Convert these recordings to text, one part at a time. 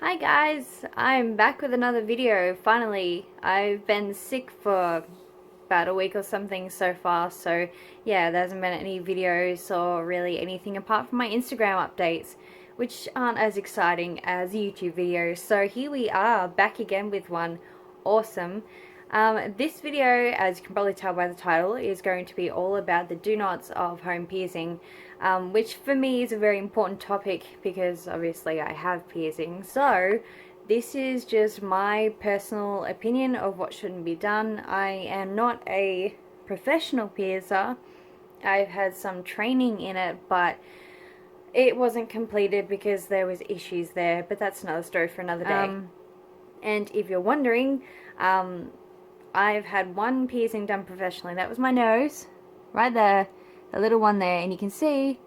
Hi guys, I'm back with another video, finally. I've been sick for about a week or something so far, so yeah, there hasn't been any videos or really anything apart from my Instagram updates, which aren't as exciting as YouTube videos. So here we are, back again with one. Awesome. This video, as you can probably tell by the title, is going to be all about the do nots of home piercing, which for me is a very important topic because obviously I have piercings. So this is just my personal opinion of what shouldn't be done. I am not a professional piercer. I've had some training in it, but it wasn't completed because there was issues there, but that's another story for another day. And if you're wondering, I've had one piercing done professionally. That was my nose, right there, the little one there, and you can see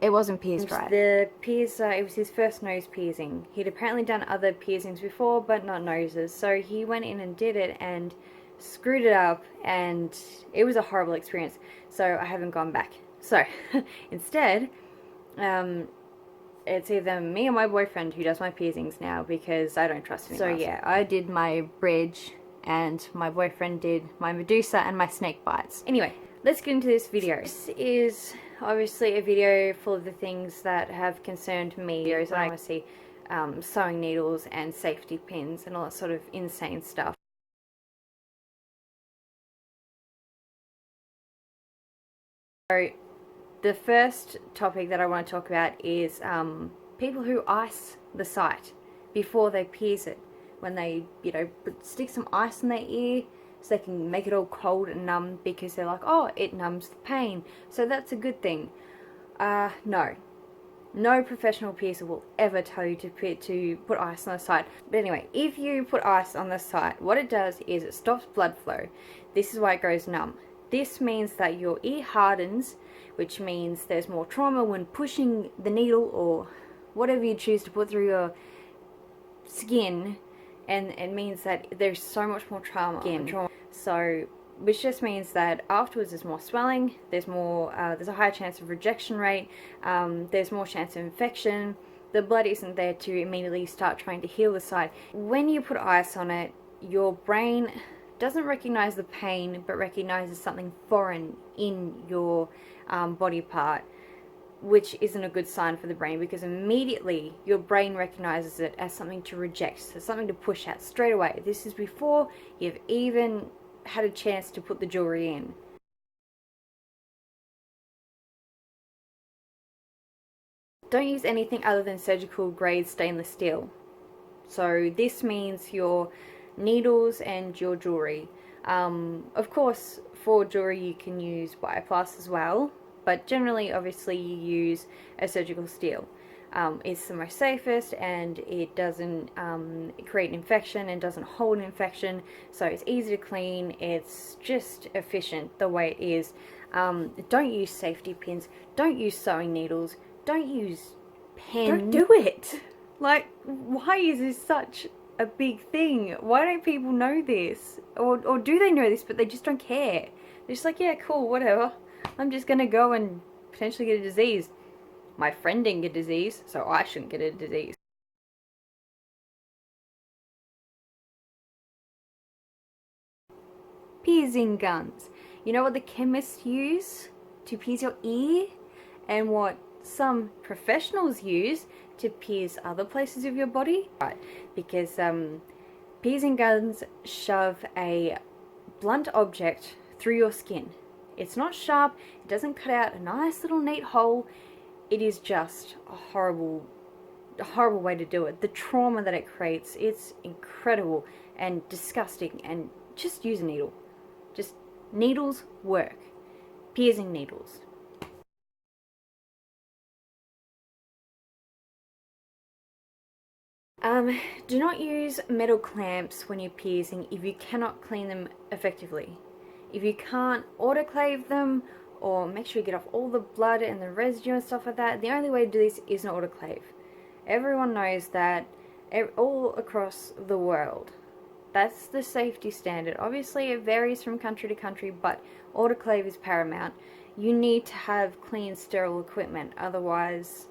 it wasn't pierced right. The piercer, it was his first nose piercing. He'd apparently done other piercings before, but not noses. So he went in and did it and screwed it up, and it was a horrible experience. So I haven't gone back. So instead, it's either me or my boyfriend who does my piercings now because I don't trust anyone else. So yeah, I did my bridge and my boyfriend did my Medusa and my snake bites. Anyway, let's get into this video. This is obviously a video full of the things that have concerned me. I want to see sewing needles and safety pins and all that sort of insane stuff. So the first topic that I want to talk about is people who ice the site before they pierce it. When they, stick some ice in their ear so they can make it all cold and numb because they're like, oh, it numbs the pain, so that's a good thing. No. No professional piercer will ever tell you to put ice on the site. But anyway, if you put ice on the site, what it does is it stops blood flow. This is why it goes numb. This means that your ear hardens, which means there's more trauma when pushing the needle or whatever you choose to put through your skin, and it means that there's so much more trauma. So, which just means that afterwards there's more swelling, there's a higher chance of rejection rate, there's more chance of infection. The blood isn't there to immediately start trying to heal the site. When you put ice on it, your brain doesn't recognize the pain, but recognizes something foreign in your body part, which isn't a good sign for the brain because immediately your brain recognizes it as something to reject, so something to push out straight away. This is before you've even had a chance to put the jewelry in. Don't use anything other than surgical grade stainless steel. So this means your needles and your jewelry. Of course, for jewelry you can use Bioplast as well, but generally, obviously, you use a surgical steel. It's the most safest, and it doesn't create an infection and doesn't hold an infection, so it's easy to clean. It's just efficient the way it is. Don't use safety pins. Don't use sewing needles. Don't use pens. Don't do it. Like, why is this such a big thing? Why don't people know this? Or do they know this, but they just don't care? They're just like, yeah, cool, whatever. I'm just gonna go and potentially get a disease. My friend didn't get a disease, so I shouldn't get a disease. Piercing guns. You know what the chemists use to pierce your ear? And what some professionals use to pierce other places of your body? Right, because piercing guns shove a blunt object through your skin. It's not sharp, it doesn't cut out a nice little neat hole. It is just a horrible way to do it. The trauma that it creates, it's incredible and disgusting. And just use a needle. Just needles work. Piercing needles. Do not use metal clamps when you're piercing if you cannot clean them effectively. If you can't autoclave them or make sure you get off all the blood and the residue and stuff like that, the only way to do this is an autoclave. Everyone knows that all across the world. That's the safety standard. Obviously it varies from country to country, but autoclave is paramount. You need to have clean, sterile equipment, otherwise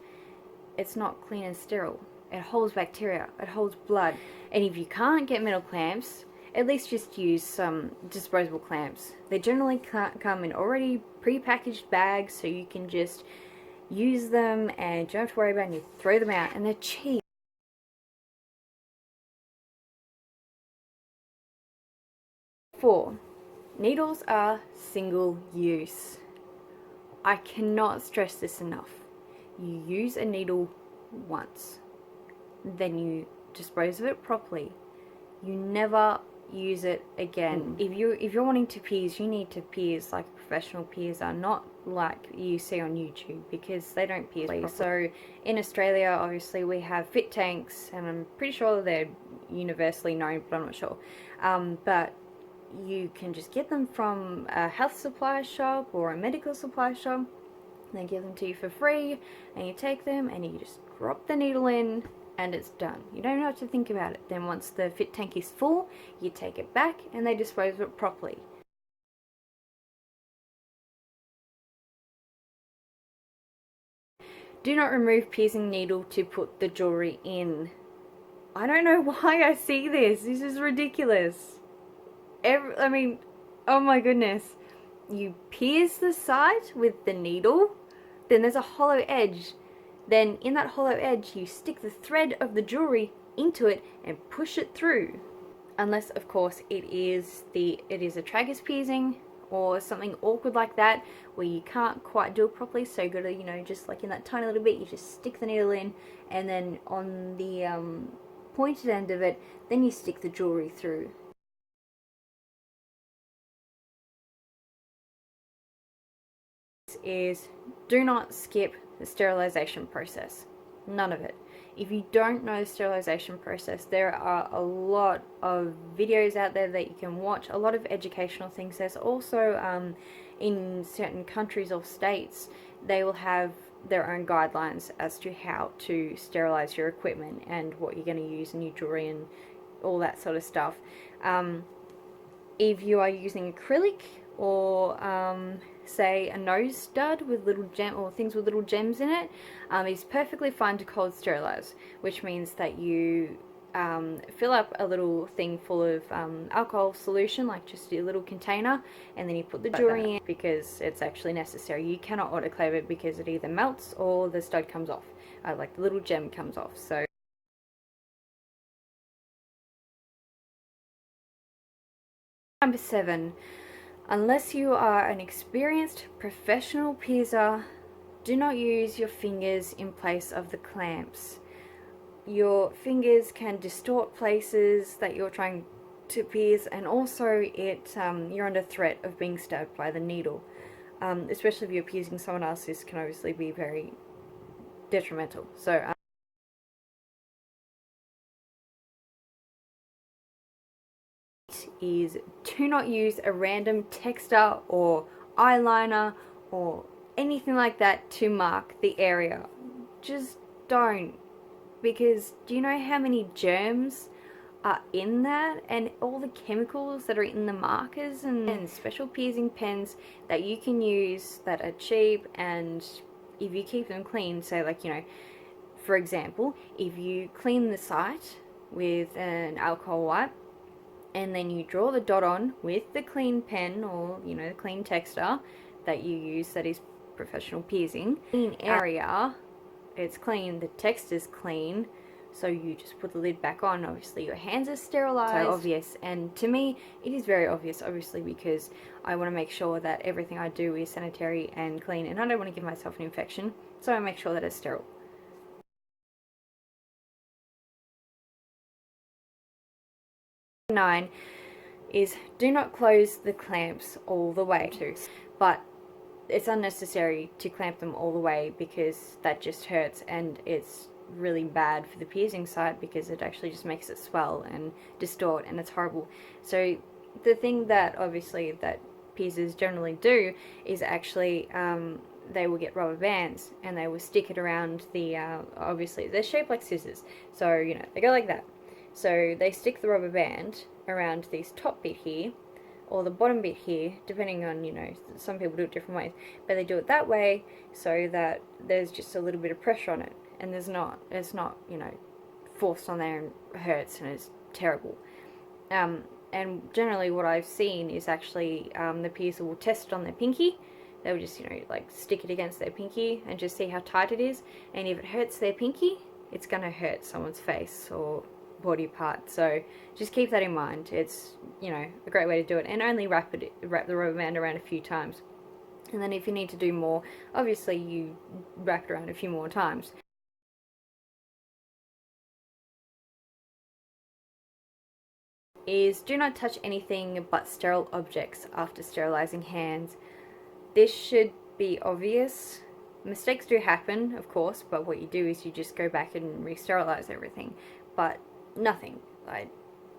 it's not clean and sterile. It holds bacteria, it holds blood. And if you can't get metal clamps, at least just use some disposable clamps. They generally come in already pre-packaged bags, so you can just use them and you don't have to worry about it, and you throw them out, and they're cheap. 4. Needles are single use. I cannot stress this enough. You use a needle once, then you dispose of it properly. You never use it again. If you're wanting to pierce, you need to pierce like a professional piercer, not like you see on YouTube, because they don't pierce properly. So in Australia, obviously we have fit tanks, and I'm pretty sure they're universally known, but I'm not sure. But you can just get them from a health supply shop or a medical supply shop. They give them to you for free, and you take them and you just drop the needle in, and it's done. You don't have to think about it. Then once the fit tank is full, you take it back and they dispose of it properly. Do not remove piercing needle to put the jewelry in. I don't know why I see this. This is ridiculous. I mean, oh my goodness. You pierce the side with the needle, then there's a hollow edge. Then in that hollow edge, you stick the thread of the jewelry into it and push it through. Unless, of course, it is a tragus piercing or something awkward like that, where you can't quite do it properly, so you gotta, just like in that tiny little bit, you just stick the needle in, and then on the pointed end of it, then you stick the jewelry through. Is do not skip the sterilization process. None of it. If you don't know the sterilization process, there are a lot of videos out there that you can watch, a lot of educational things. There's also in certain countries or states, they will have their own guidelines as to how to sterilize your equipment and what you're going to use in your jewelry and all that sort of stuff. If you are using acrylic or say a nose stud with little things with little gems in it, it's perfectly fine to cold sterilize, which means that you fill up a little thing full of alcohol solution, like just a little container, and then you put the jewelry in, because it's actually necessary. You cannot autoclave it because it either melts or the stud comes off, like the little gem comes off. So number 7. Unless you are an experienced professional piercer, do not use your fingers in place of the clamps. Your fingers can distort places that you're trying to pierce, and also you're under threat of being stabbed by the needle. Especially if you're piercing someone else, this can obviously be very detrimental. So is do not use a random texture or eyeliner or anything like that to mark the area. Just don't, because do you know how many germs are in that, and all the chemicals that are in the markers and special piercing pens that you can use that are cheap, and if you keep them clean, say like, for example, if you clean the site with an alcohol wipe, and then you draw the dot on with the clean pen or, the clean texture that you use that is professional piercing. Clean area, it's clean, the text is clean, so you just put the lid back on. Obviously your hands are sterilized. So obvious, and to me it is very obvious, obviously, because I want to make sure that everything I do is sanitary and clean, and I don't want to give myself an infection, so I make sure that it's sterile. 9 is do not close the clamps all the way too, but it's unnecessary to clamp them all the way, because that just hurts, and it's really bad for the piercing site because it actually just makes it swell and distort, and it's horrible. So the thing that obviously that piercers generally do is actually they will get rubber bands and they will stick it around the obviously they're shaped like scissors, so they go like that. So they stick the rubber band around this top bit here, or the bottom bit here, depending on, some people do it different ways, but they do it that way so that there's just a little bit of pressure on it, and it's not, forced on there and hurts and it's terrible. And generally what I've seen is actually the piercer will test it on their pinky. They'll just, like stick it against their pinky and just see how tight it is. And if it hurts their pinky, it's going to hurt someone's face or body part. So just keep that in mind. It's, a great way to do it. And only wrap the rubber band around a few times. And then if you need to do more, obviously you wrap it around a few more times. Is do not touch anything but sterile objects after sterilizing hands. This should be obvious. Mistakes do happen, of course, but what you do is you just go back and re-sterilize everything. But nothing.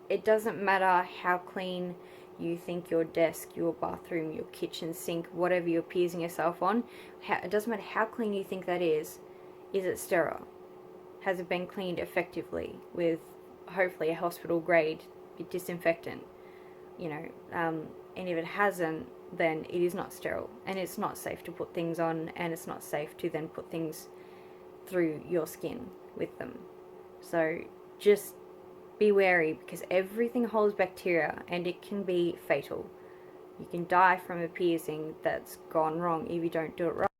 It doesn't matter how clean you think your desk, your bathroom, your kitchen sink, whatever you're piercing yourself on, it doesn't matter how clean you think that is it sterile? Has it been cleaned effectively with hopefully a hospital grade disinfectant? And if it hasn't, then it is not sterile, and it's not safe to put things on, and it's not safe to then put things through your skin with them. So just be wary, because everything holds bacteria and it can be fatal. You can die from a piercing that's gone wrong if you don't do it right.